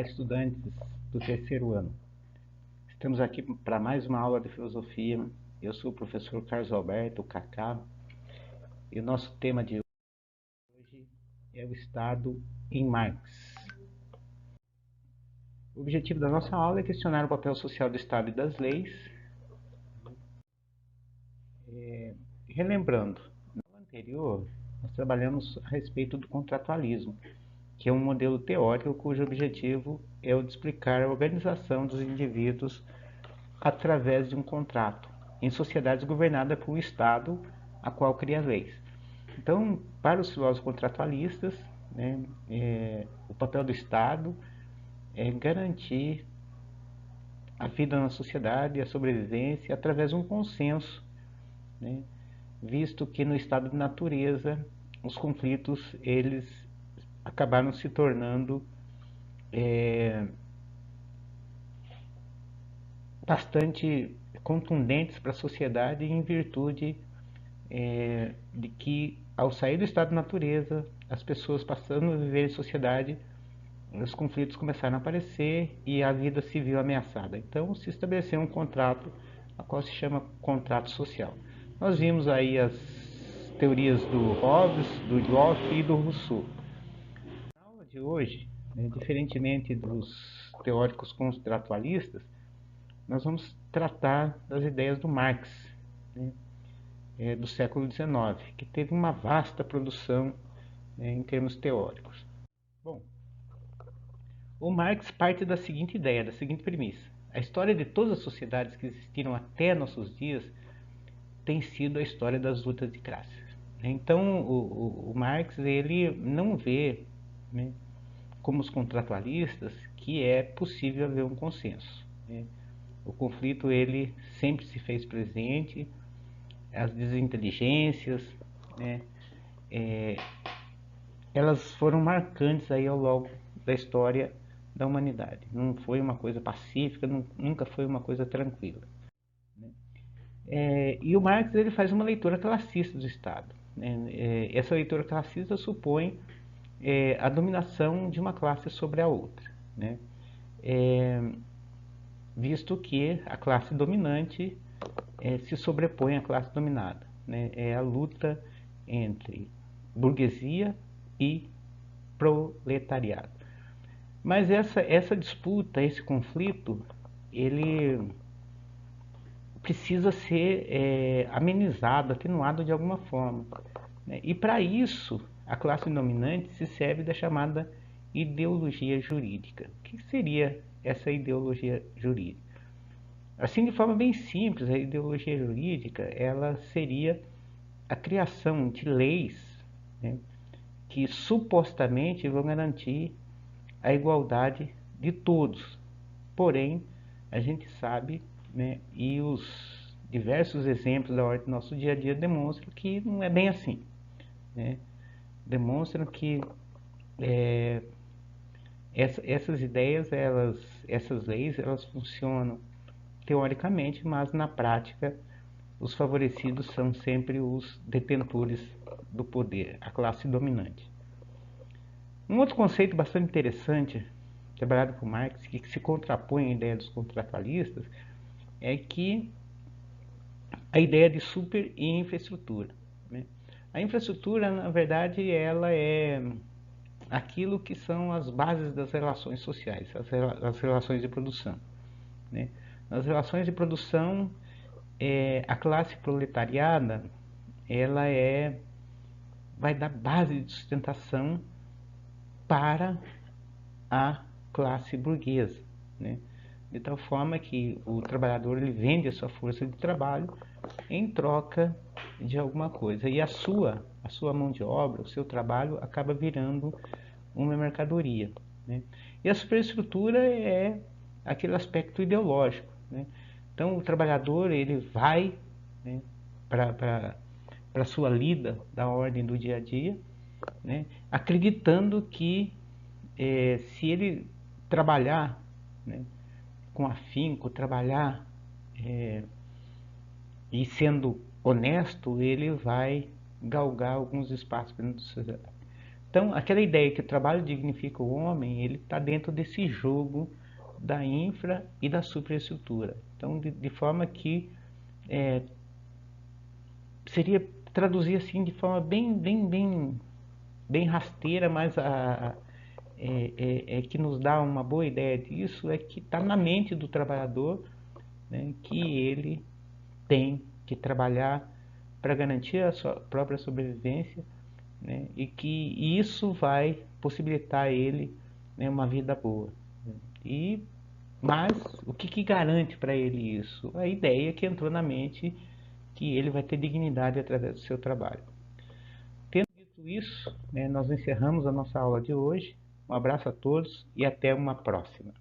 Olá, estudantes do terceiro ano. Estamos aqui para mais uma aula de filosofia. Eu sou o professor Carlos Alberto, Kaká, e o nosso tema de hoje é o Estado em Marx. O objetivo da nossa aula é questionar o papel social do Estado e das leis. Relembrando, no anterior, nós trabalhamos a respeito do contratualismo, que é um modelo teórico cujo objetivo é o de explicar a organização dos indivíduos através de um contrato, em sociedades governadas por um Estado, a qual cria leis. Então, para os filósofos contratualistas, o papel do Estado é garantir a vida na sociedade, a sobrevivência, através de um consenso, né, visto que no estado de natureza os conflitos eles acabaram se tornando bastante contundentes para a sociedade em virtude de que, ao sair do estado de natureza, as pessoas passando a viver em sociedade, os conflitos começaram a aparecer e a vida civil ameaçada. Então, se estabeleceu um contrato, a qual se chama contrato social. Nós vimos aí as teorias do Hobbes, do Locke e do Rousseau. Na aula de hoje, diferentemente dos teóricos contratualistas, nós vamos tratar das ideias do Marx, do século XIX, que teve uma vasta produção em termos teóricos. Bom, o Marx parte da seguinte ideia, da seguinte premissa: a história de todas as sociedades que existiram até nossos dias tem sido a história das lutas de classes. Então, o Marx ele não vê, como os contratualistas, que é possível haver um consenso. O conflito ele sempre se fez presente, as desinteligências, elas foram marcantes aí ao longo da história da humanidade. Não foi uma coisa pacífica, nunca foi uma coisa tranquila. E o Marx ele faz uma leitura classista do Estado. Essa leitura classista supõe a dominação de uma classe sobre a outra, visto que a classe dominante se sobrepõe à classe dominada. É a luta entre burguesia e proletariado. Mas essa disputa, esse conflito, ele precisa ser amenizado, atenuado de alguma forma. E para isso, a classe dominante se serve da chamada ideologia jurídica. O que seria essa ideologia jurídica? Assim, de forma bem simples, a ideologia jurídica ela seria a criação de leis, que supostamente vão garantir a igualdade de todos. Porém, a gente sabe, e os diversos exemplos da ordem do nosso dia a dia demonstram que não é bem assim. Demonstram que essas ideias, essas leis, elas funcionam teoricamente, mas na prática os favorecidos são sempre os detentores do poder, a classe dominante. Um outro conceito bastante interessante, trabalhado por Marx, que se contrapõe à ideia dos contratualistas, é que a ideia de super e infraestrutura. A infraestrutura, na verdade, ela é aquilo que são as bases das relações sociais, as relações de produção. Nas relações de produção, a classe proletariada ela vai dar base de sustentação para a classe burguesa, de tal forma que o trabalhador ele vende a sua força de trabalho em troca de alguma coisa, e a sua mão de obra, o seu trabalho acaba virando uma mercadoria. E a superestrutura é aquele aspecto ideológico. Então o trabalhador ele vai para a sua lida da ordem do dia a dia, acreditando que se ele trabalhar com afinco, trabalhar e sendo honesto, ele vai galgar alguns espaços dentro da sociedade. Então, aquela ideia que o trabalho dignifica o homem, ele está dentro desse jogo da infra e da superestrutura. Então, de forma que seria traduzir assim de forma bem rasteira, mas que nos dá uma boa ideia disso, é que está na mente do trabalhador, né, que ele tem que trabalhar para garantir a sua própria sobrevivência, né, e que isso vai possibilitar a ele, né, uma vida boa. E mas o que garante para ele isso? A ideia que entrou na mente que ele vai ter dignidade através do seu trabalho. Tendo dito isso, né, nós encerramos a nossa aula de hoje. Um abraço a todos e até uma próxima.